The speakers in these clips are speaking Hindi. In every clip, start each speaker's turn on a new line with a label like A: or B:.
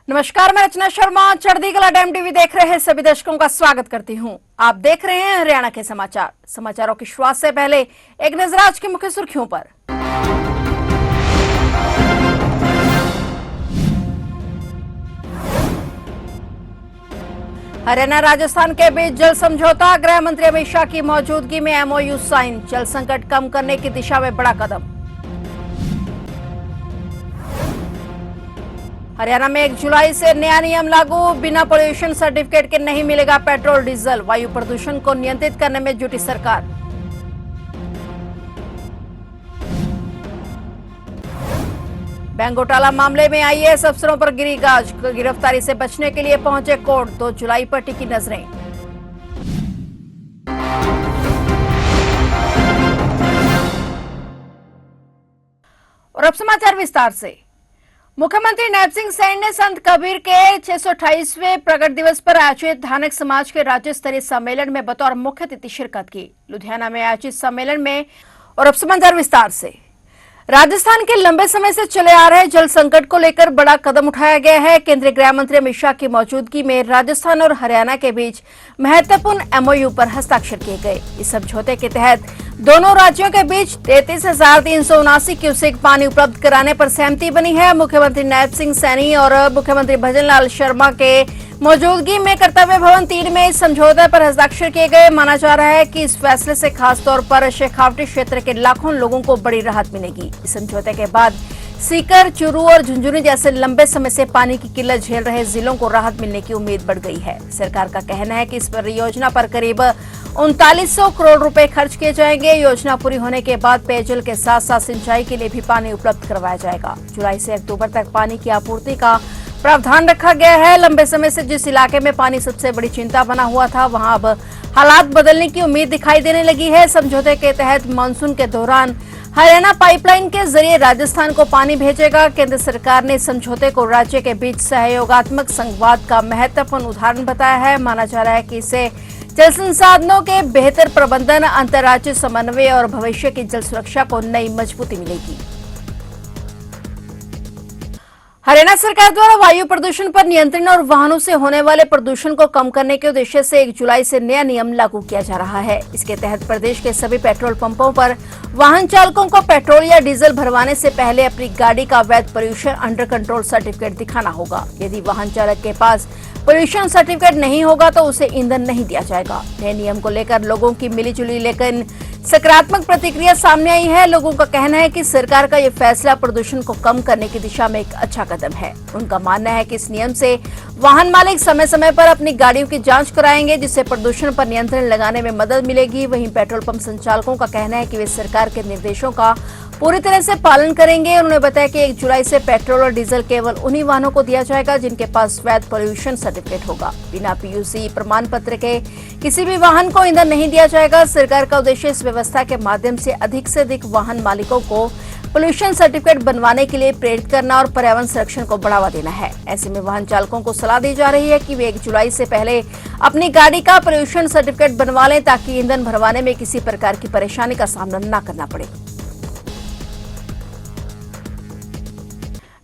A: नमस्कार, मैं रचना शर्मा चढ़दी कला टाइम टीवी देख रहे हैं सभी दर्शकों का स्वागत करती हूं। आप देख रहे हैं हरियाणा के समाचार। समाचारों की शुरुआत से पहले एक नजर आज की मुख्य सुर्खियों पर। हरियाणा राजस्थान के बीच जल समझौता, गृह मंत्री अमित शाह की मौजूदगी में एमओयू साइन, जल संकट कम करने की दिशा में बड़ा कदम। हरियाणा में 1 जुलाई से नया नियम लागू, बिना पोल्यूशन सर्टिफिकेट के नहीं मिलेगा पेट्रोल डीजल, वायु प्रदूषण को नियंत्रित करने में जुटी सरकार। बैंक घोटाला मामले में आईएएस अफसरों पर गिरी गाज, गिरफ्तारी से बचने के लिए पहुंचे कोर्ट, 2 जुलाई पर टिकी नजरें। और अब समाचार विस्तार से। मुख्यमंत्री नैब सिंह सैनी ने संत कबीर के 628वें प्रगट दिवस पर आयोजित धार्मिक समाज के राज्य स्तरीय सम्मेलन में बतौर मुख्य अतिथि शिरकत की। लुधियाना में आयोजित सम्मेलन में और अब समाचार विस्तार से। राजस्थान के लंबे समय से चले आ रहे जल संकट को लेकर बड़ा कदम उठाया गया है। केंद्रीय गृह मंत्री अमित शाह की मौजूदगी में राजस्थान और हरियाणा के बीच महत्वपूर्ण एमओयू पर हस्ताक्षर किए गए। इस समझौते के तहत दोनों राज्यों के बीच 33,379 क्यूसेक पानी उपलब्ध कराने पर सहमति बनी है। मुख्यमंत्री नैब सिंह सैनी और मुख्यमंत्री भजन लाल शर्मा के मौजूदगी में कर्तव्य भवन 3 में इस समझौते पर हस्ताक्षर किए गए। माना जा रहा है कि इस फैसले से खासतौर पर शेखावटी क्षेत्र के लाखों लोगों को बड़ी राहत मिलेगी। इस समझौते के बाद सीकर, चूरू और झुंझुनू जैसे लंबे समय से पानी की किल्लत झेल रहे जिलों को राहत मिलने की उम्मीद बढ़ गई है। सरकार का कहना है कि इस परियोजना पर करीब 3900 करोड़ रुपए खर्च किए जाएंगे। योजना पूरी होने के बाद पेयजल के साथ साथ सिंचाई के लिए भी पानी उपलब्ध करवाया जाएगा। जुलाई से अक्टूबर तक पानी की आपूर्ति का प्रावधान रखा गया है। लंबे समय से जिस इलाके में पानी सबसे बड़ी चिंता बना हुआ था, वहां अब हालात बदलने की उम्मीद दिखाई देने लगी है। समझौते के तहत मानसून के दौरान हरियाणा पाइपलाइन के जरिए राजस्थान को पानी भेजेगा। केंद्र सरकार ने समझौते को राज्य के बीच सहयोगात्मक संवाद का महत्वपूर्ण उदाहरण बताया है। माना जा रहा है कि इससे जल संसाधनों के बेहतर प्रबंधन, अंतर्राज्यीय समन्वय और भविष्य की जल सुरक्षा को नई मजबूती मिलेगी। हरियाणा सरकार द्वारा वायु प्रदूषण पर नियंत्रण और वाहनों से होने वाले प्रदूषण को कम करने के उद्देश्य से 1 जुलाई से नया नियम लागू किया जा रहा है। इसके तहत प्रदेश के सभी पेट्रोल पंपों पर वाहन चालकों को पेट्रोल या डीजल भरवाने से पहले अपनी गाड़ी का वैध पोल्यूशन अंडर कंट्रोल सर्टिफिकेट दिखाना होगा। यदि वाहन चालक के पास पोल्यूशन सर्टिफिकेट नहीं होगा तो उसे ईंधन नहीं दिया जाएगा। नए नियम को लेकर लोगों की मिलीजुली लेकिन सकारात्मक प्रतिक्रिया सामने आई है। लोगों का कहना है कि सरकार का ये फैसला प्रदूषण को कम करने की दिशा में एक अच्छा कदम है। उनका मानना है कि इस नियम से वाहन मालिक समय समय पर अपनी गाड़ियों की जांच कराएंगे, जिससे प्रदूषण पर नियंत्रण लगाने में मदद मिलेगी। वहीं पेट्रोल पंप संचालकों का कहना है कि वे सरकार के निर्देशों का पूरी तरह से पालन करेंगे। उन्होंने बताया कि 1 जुलाई से पेट्रोल और डीजल केवल उन्हीं वाहनों को दिया जाएगा जिनके पास वैध पोल्यूशन सर्टिफिकेट होगा। बिना पीयूसी प्रमाण पत्र के किसी भी वाहन को ईंधन नहीं दिया जाएगा। सरकार का उद्देश्य इस व्यवस्था के माध्यम से अधिक वाहन मालिकों को पोल्यूशन सर्टिफिकेट बनवाने के लिए प्रेरित करना और पर्यावरण संरक्षण को बढ़ावा देना है। ऐसे में वाहन चालकों को सलाह दी जा रही है कि वे 1 जुलाई से पहले अपनी गाड़ी का पोल्यूशन सर्टिफिकेट बनवा लें, ताकि ईंधन भरवाने में किसी प्रकार की परेशानी का सामना न करना पड़े।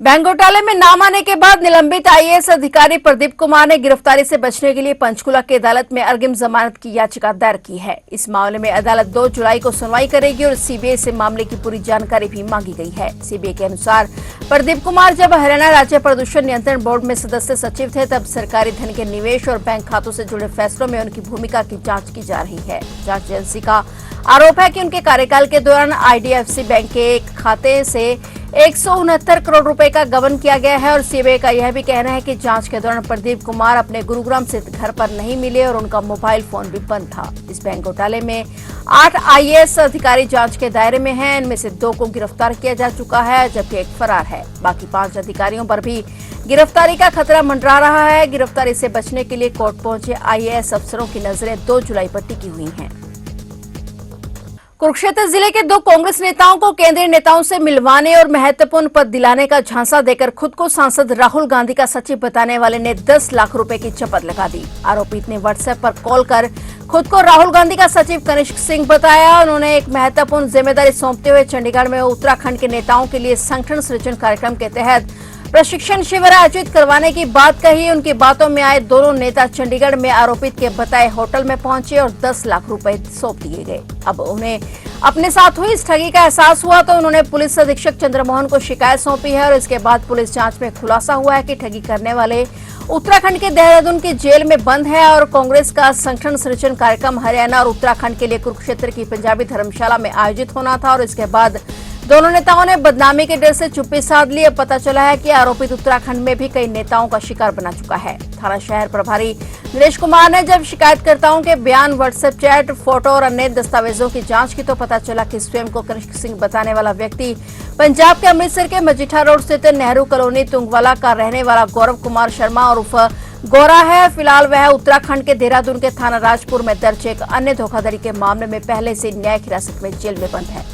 A: बैंक घोटाले में नाम आने के बाद निलंबित आईएएस अधिकारी प्रदीप कुमार ने गिरफ्तारी से बचने के लिए पंचकुला की अदालत में अग्रिम जमानत की याचिका दायर की है। इस मामले में अदालत 2 जुलाई को सुनवाई करेगी और सीबीआई से मामले की पूरी जानकारी भी मांगी गई है। सीबीआई के अनुसार प्रदीप कुमार जब हरियाणा राज्य प्रदूषण नियंत्रण बोर्ड में सदस्य सचिव थे, तब सरकारी धन के निवेश और बैंक खातों से जुड़े फैसलों में उनकी भूमिका की जाँच की जा रही है। जांच एजेंसी का आरोप है कि उनके कार्यकाल के दौरान आईडीएफसी बैंक के एक खाते से 169 करोड़ रुपए का गबन किया गया है। और सीबीआई का यह भी कहना है कि जांच के दौरान प्रदीप कुमार अपने गुरुग्राम स्थित घर पर नहीं मिले और उनका मोबाइल फोन भी बंद था। इस बैंक घोटाले में 8 आईएएस अधिकारी जांच के दायरे में हैं। इनमें से 2 को गिरफ्तार किया जा चुका है, जबकि एक फरार है। बाकी 5 अधिकारियों पर भी गिरफ्तारी का खतरा मंडरा रहा है। गिरफ्तारी से बचने के लिए कोर्ट पहुंचे आईएएस अफसरों की नजरें 2 जुलाई पर टिकी हुई हैं। कुरुक्षेत्र जिले के 2 कांग्रेस नेताओं को केंद्रीय नेताओं से मिलवाने और महत्वपूर्ण पद दिलाने का झांसा देकर खुद को सांसद राहुल गांधी का सचिव बताने वाले ने 10 लाख रुपए की चपत लगा दी। आरोपित ने व्हाट्सएप पर कॉल कर खुद को राहुल गांधी का सचिव कनिष्क सिंह बताया। उन्होंने एक महत्वपूर्ण जिम्मेदारी सौंपते हुए चंडीगढ़ में उत्तराखंड के नेताओं के लिए संगठन सृजन कार्यक्रम के तहत प्रशिक्षण शिविर आयोजित करवाने की बात कही। उनकी बातों में आए दोनों नेता चंडीगढ़ में आरोपित के बताए होटल में पहुंचे और 10 लाख रुपए सौंप दिए गए। अब उन्हें अपने साथ हुई इस ठगी का एहसास हुआ तो उन्होंने पुलिस अधीक्षक चंद्रमोहन को शिकायत सौंपी है और इसके बाद पुलिस जांच में खुलासा हुआ है कि ठगी करने वाले उत्तराखंड के देहरादून की जेल में बंद है और कांग्रेस का संगठन सृजन कार्यक्रम हरियाणा और उत्तराखंड के लिए कुरुक्षेत्र की पंजाबी धर्मशाला में आयोजित होना था और इसके बाद दोनों नेताओं ने बदनामी के डर से चुप्पी साध ली। अब पता चला है कि आरोपित उत्तराखंड में भी कई नेताओं का शिकार बना चुका है। थाना शहर प्रभारी नीलेश कुमार ने जब शिकायतकर्ताओं के बयान, व्हाट्सएप चैट, फोटो और अन्य दस्तावेजों की जांच की तो पता चला कि स्वयं को कनिष्क सिंह बताने वाला व्यक्ति पंजाब के अमृतसर के मजीठा रोड स्थित नेहरू कॉलोनी तुंगवाला का रहने वाला गौरव कुमार शर्मा और उर्फ गौरा है। फिलहाल वह उत्तराखंड के देहरादून के थाना राजपुर में दर्ज एक अन्य धोखाधड़ी के मामले में पहले से न्यायिक हिरासत में जेल में बंद है।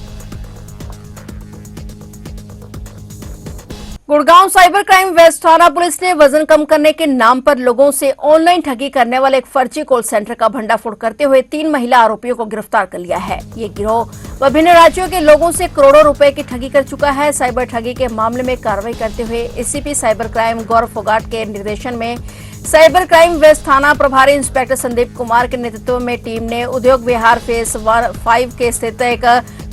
A: गुड़गांव साइबर क्राइम वेस्ट थाना पुलिस ने वजन कम करने के नाम पर लोगों से ऑनलाइन ठगी करने वाले एक फर्जी कॉल सेंटर का भंडाफोड़ करते हुए 3 महिला आरोपियों को गिरफ्तार कर लिया है। ये गिरोह विभिन्न राज्यों के लोगों से करोड़ों रुपए की ठगी कर चुका है। साइबर ठगी के मामले में कार्रवाई करते हुए एसीपी साइबर क्राइम गौरव फोगाट के निर्देशन में साइबर क्राइम वेस्ट थाना प्रभारी इंस्पेक्टर संदीप कुमार के नेतृत्व में टीम ने उद्योग विहार फेज 5 के स्थित एक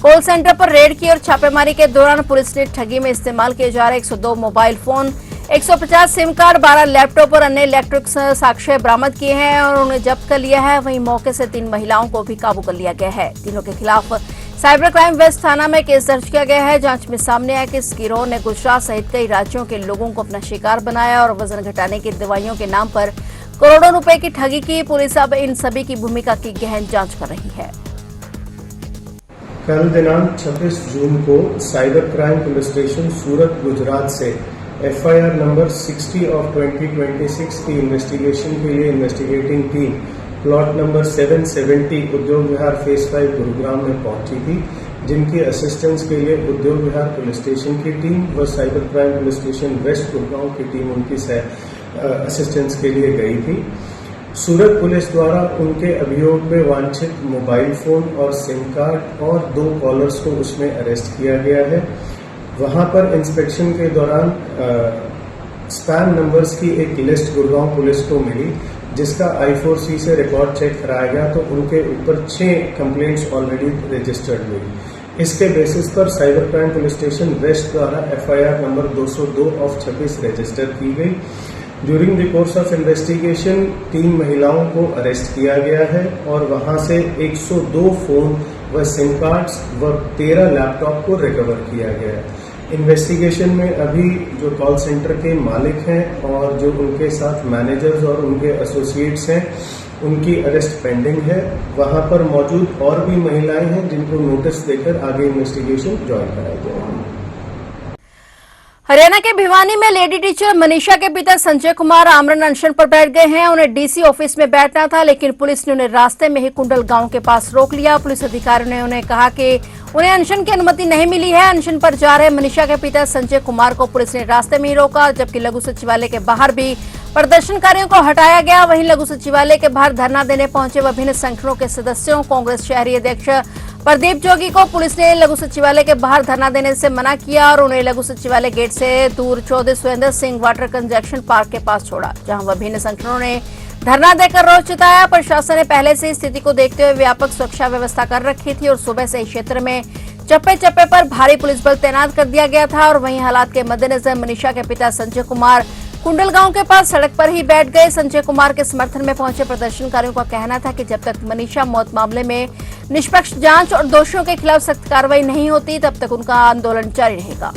A: कॉल सेंटर पर रेड की और छापेमारी के दौरान पुलिस ने ठगी में इस्तेमाल किए जा रहे 102 mobile phone, 150 SIM card, 12 laptop और अन्य इलेक्ट्रिक साक्ष्य बरामद किए हैं और उन्हें जब्त कर लिया है। वहीं मौके से 3 महिलाओं को भी काबू कर लिया गया है। तीनों के खिलाफ साइबर क्राइम वेस्ट थाना में केस दर्ज किया गया है। जांच में सामने आया कि इस गिरोह ने गुजरात सहित कई राज्यों के लोगों को अपना शिकार बनाया और वजन घटाने की दवाइयों के नाम पर करोड़ों रुपए की ठगी की। पुलिस अब इन सभी की भूमिका की गहन जांच कर रही है।
B: कल दिनांक 26 जून को cyber crime police station Surat Gujarat से एफआईआर नंबर 60 ऑफ 2026 की इन्वेस्टिगेशन के लिए इन्वेस्टिगेटिंग टीम प्लॉट नंबर 770 उद्योग विहार फेज 5 गुरुग्राम में पहुंची थी, जिनकी असिस्टेंस के लिए उद्योग विहार पुलिस स्टेशन की टीम व cyber crime police station west Gurugram की टीम उनकी असिस्टेंस के लिए गई थी। सूरत पुलिस द्वारा उनके अभियोग में वांछित मोबाइल फोन और सिम कार्ड और 2 कॉलर्स को उसमें अरेस्ट किया गया है। वहां पर इंस्पेक्शन के दौरान स्पैम नंबर्स की एक लिस्ट गुड़गांव पुलिस को मिली, जिसका I4C से रिकॉर्ड चेक कराया गया तो उनके ऊपर 6 कंप्लेंट्स ऑलरेडी रजिस्टर्ड हुई। इसके बेसिस पर cyber crime police station west द्वारा एफआईआर नंबर 202 ऑफ 26 रजिस्टर की गई। During the course of investigation 3 महिलाओं को अरेस्ट किया गया है और वहां से 102 फोन व सिम कार्ड्स व 13 लैपटॉप को रिकवर किया गया है। इन्वेस्टिगेशन में अभी जो कॉल सेंटर के मालिक हैं और जो उनके साथ मैनेजर्स और उनके एसोसिएट्स हैं, उनकी अरेस्ट पेंडिंग है। वहां पर मौजूद और भी महिलाएं हैं जिनको नोटिस देकर आगे इन्वेस्टिगेशन ज्वाइन कराई जाएगी।
A: हरियाणा के भिवानी में लेडी टीचर मनीषा के पिता संजय कुमार आमरण अनशन पर बैठ गए हैं। उन्हें डीसी ऑफिस में बैठना था, लेकिन पुलिस ने उन्हें रास्ते में ही कुंडल गांव के पास रोक लिया। पुलिस अधिकारियों ने उन्हें कहा कि उन्हें अनशन की अनुमति नहीं मिली है। अनशन पर जा रहे मनीषा के पिता संजय कुमार को पुलिस ने रास्ते में ही रोका, जबकि लघु सचिवालय के बाहर भी प्रदर्शनकारियों को हटाया गया। वहीं लघु सचिवालय के बाहर धरना देने पहुंचे विभिन्न संगठनों के सदस्यों, कांग्रेस शहरी अध्यक्ष प्रदीप जोगी को पुलिस ने लघु सचिवालय के बाहर धरना देने से मना किया और उन्हें लघु सचिवालय गेट से दूर Chaudhary Surendra Singh water conjunction park के पास छोड़ा, जहां विभिन्न संगठनों ने धरना देकर रोष जताया। प्रशासन ने पहले से स्थिति को देखते हुए व्यापक सुरक्षा व्यवस्था कर रखी थी और सुबह से क्षेत्र में चप्पे चप्पे पर भारी पुलिस बल तैनात कर दिया गया था। और वहीं हालात के मद्देनजर मनीषा के पिता संजय कुमार कुंडल गांव के पास सड़क पर ही बैठ गए। संजय कुमार के समर्थन में पहुंचे प्रदर्शनकारियों का कहना था कि जब तक मनीषा मौत मामले में निष्पक्ष जांच और दोषियों के खिलाफ सख्त कार्रवाई नहीं होती, तब तक उनका आंदोलन जारी रहेगा।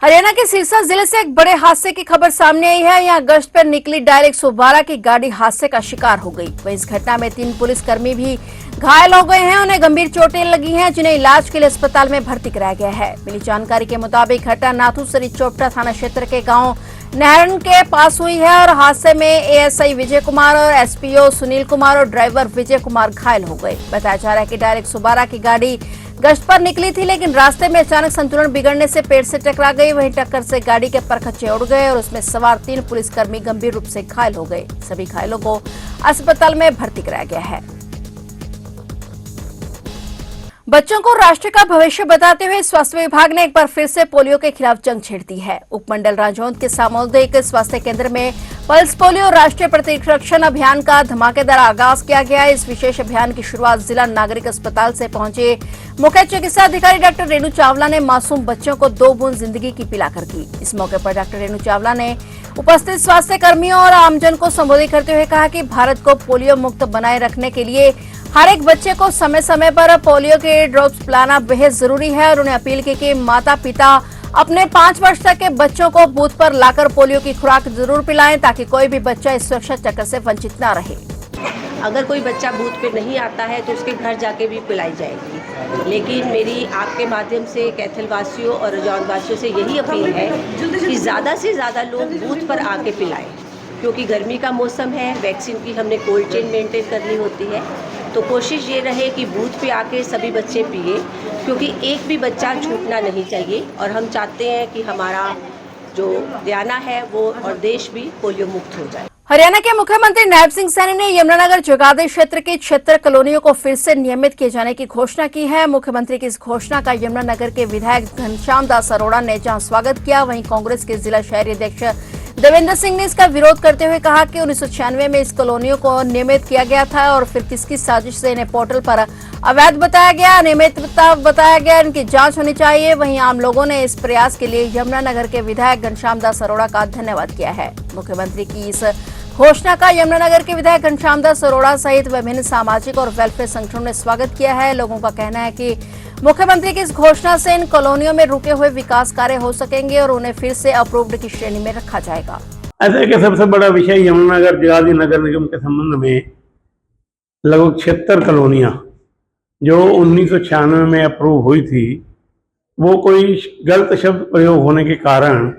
A: हरियाणा के सिरसा जिले से एक बड़े हादसे की खबर सामने आई है। यहां गश्त पर निकली डायल 112 की गाड़ी हादसे का शिकार हो गई। वहीं इस घटना में 3 पुलिसकर्मी भी घायल हो गए हैं। उन्हें गंभीर चोटें लगी हैं, जिन्हें इलाज के लिए अस्पताल में भर्ती कराया गया है। मिली जानकारी के मुताबिक घटना नाथूसरी चोपटा थाना क्षेत्र के गांव नहरन के पास हुई है और हादसे में एएसआई विजय कुमार और एसपीओ सुनील कुमार और ड्राइवर विजय कुमार घायल हो गए। बताया जा रहा है कि डायल 112 की गाड़ी गश्त पर निकली थी, लेकिन रास्ते में अचानक संतुलन बिगड़ने से पेड़ से टकरा गई। वहीं टक्कर से गाड़ी के परखच्चे उड़ गए और उसमें सवार 3 पुलिसकर्मी गंभीर रूप से घायल हो गए। सभी घायलों को अस्पताल में भर्ती कराया गया है। बच्चों को राष्ट्र का भविष्य बताते हुए स्वास्थ्य विभाग ने एक बार फिर से पोलियो के खिलाफ जंग छेड़ दी है। उपमंडल राजौंद के सामुदायिक स्वास्थ्य केंद्र में पल्स पोलियो राष्ट्रीय प्रतिरक्षण अभियान का धमाकेदार आगाज किया गया। इस विशेष अभियान की शुरुआत जिला नागरिक अस्पताल से पहुंचे मुख्य चिकित्सा अधिकारी डॉक्टर रेणु चावला ने मासूम बच्चों को 2 बूंद जिंदगी की पिलाकर की। इस मौके पर डॉक्टर रेणु चावला ने उपस्थित स्वास्थ्य कर्मियों और आमजन को संबोधित करते हुए कहा कि भारत को पोलियो मुक्त बनाए रखने के लिए हर एक बच्चे को समय समय पर पोलियो के ड्रॉप्स पिलाना बेहद जरूरी है और उन्हें अपील की कि माता पिता अपने 5 वर्ष तक के बच्चों को बूथ पर लाकर पोलियो की खुराक जरूर पिलाएं ताकि कोई भी बच्चा इस सुरक्षा चक्र से वंचित न रहे।
C: अगर कोई बच्चा बूथ पे नहीं आता है तो उसके घर जाके भी पिलाई जाएगी, लेकिन मेरी आपके माध्यम से कैथल वासियों और रजौंद वासियों से यही अपील है कि ज़्यादा से ज़्यादा लोग बूथ पर आके पिलाएं, क्योंकि गर्मी का मौसम है, वैक्सीन की हमने कोल्ड चेन मेंटेन करनी होती है। तो कोशिश ये रहे कि बूथ पे आके सभी बच्चे पिए, क्योंकि एक भी बच्चा छूटना नहीं चाहिए और हम चाहते हैं कि हमारा जो हरियाणा है वो और देश भी पोलियो मुक्त हो जाए।
A: हरियाणा के मुख्यमंत्री नायब सिंह सैनी ने यमुनानगर जगाधरी क्षेत्र की 76 कॉलोनियों को फिर से नियमित किए जाने की घोषणा की है। मुख्यमंत्री की इस घोषणा का यमुनानगर के विधायक घनश्याम दास अरोड़ा ने जहां स्वागत किया, वहीं कांग्रेस के जिला शहरी अध्यक्ष देवेंद्र सिंह ने इसका विरोध करते हुए कहा कि 1996 में इस कॉलोनियों को नियमित किया गया था और फिर किसकी साजिश से इन्हें पोर्टल पर अवैध बताया गया, अनियमितता बताया गया, इनकी जांच होनी चाहिए। वहीं आम लोगों ने इस प्रयास के लिए यमुनानगर के विधायक घनश्याम दास अरोड़ा का धन्यवाद किया है। मुख्यमंत्री की इस घोषणा का यमुनानगर के विधायक घनश्याम दास अरोड़ा सहित विभिन्न सामाजिक और वेलफेयर संगठनों ने स्वागत किया है। लोगों का कहना है कि मुख्यमंत्री की इस घोषणा से इन कॉलोनियों में रुके हुए विकास कार्य हो सकेंगे और उन्हें फिर से अप्रूव्ड की श्रेणी में रखा जाएगा।
D: ऐसे कि सबसे बड़ा विषय यमुनानगर जगाधरी नगर निगम के संबंध में लगभग 76 कॉलोनियां जो 1996 में अप्रूव हुई थी, वो कोई गलत शब्द प्रयोग होने के कारण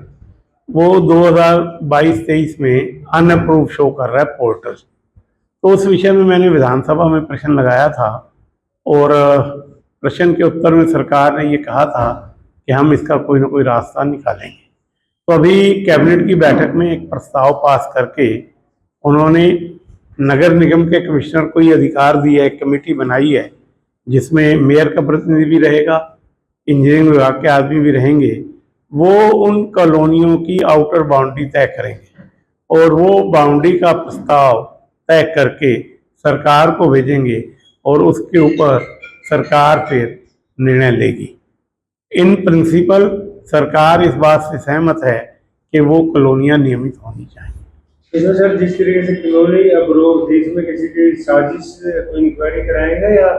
D: वो 2022-23 में अनअप्रूव शो कर रहा है पोर्टल। तो उस विषय में मैंने विधानसभा में प्रश्न लगाया था और प्रश्न के उत्तर में सरकार ने ये कहा था कि हम इसका कोई ना कोई रास्ता निकालेंगे। तो अभी कैबिनेट की बैठक में एक प्रस्ताव पास करके उन्होंने नगर निगम के कमिश्नर को ये अधिकार दिया है, एक कमेटी बनाई है जिसमें मेयर का प्रतिनिधि भी रहेगा, इंजीनियरिंग विभाग के आदमी भी रहेंगे। वो उन कॉलोनियों की आउटर बाउंड्री तय करेंगे और वो बाउंड्री का प्रस्ताव तय करके सरकार को भेजेंगे और उसके ऊपर सरकार फिर निर्णय लेगी। इन प्रिंसिपल सरकार इस बात से सहमत है कि वो कॉलोनियां नियमित होनी चाहिए।
B: तो सर, जिस तरीके से कॉलोनी अप्रूव थी, इसमें किसी की साजिश इंक्वायरी कराएंगे या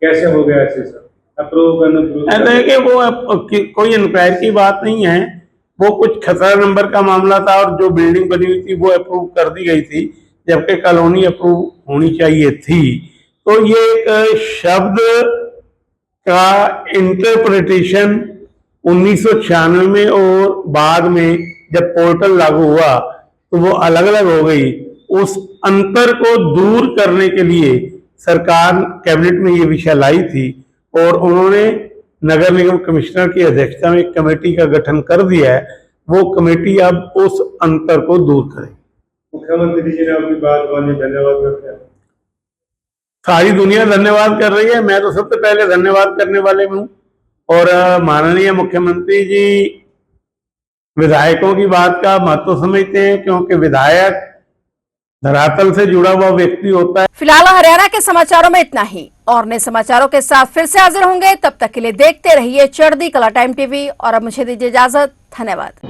B: कैसे हो गया ऐसे सर अप्रूव करना?
D: ऐसा है कि वो कोई इंक्वायरी की बात नहीं है, वो कुछ खसरा नंबर का मामला था और जो बिल्डिंग बनी हुई थी वो अप्रूव कर दी गई थी, जबकि कॉलोनी अप्रूव होनी चाहिए थी। तो ये एक शब्द का इंटरप्रिटेशन 1996 में और बाद में जब पोर्टल लागू हुआ तो वो अलग अलग हो गई। उस अंतर को दूर करने के लिए सरकार कैबिनेट में ये विषय लाई थी और उन्होंने नगर निगम कमिश्नर की अध्यक्षता में एक कमेटी का गठन कर दिया है। वो कमेटी अब उस अंतर को दूर करे।
B: मुख्यमंत्री जी ने अपनी बात मानी, धन्यवाद करते हैं।
D: सारी दुनिया धन्यवाद कर रही है, मैं तो सबसे पहले धन्यवाद करने वाले हूँ। और माननीय मुख्यमंत्री जी विधायकों की बात का महत्व समझते हैं, क्योंकि विधायक धरातल से जुड़ा हुआ व्यक्ति होता है।
A: फिलहाल हरियाणा के समाचारों में इतना ही, और नए समाचारों के साथ फिर से हाजिर होंगे। तब तक के लिए देखते रहिए चढ़ती कला टाइम टीवी और अब मुझे दीजिए इजाजत। धन्यवाद।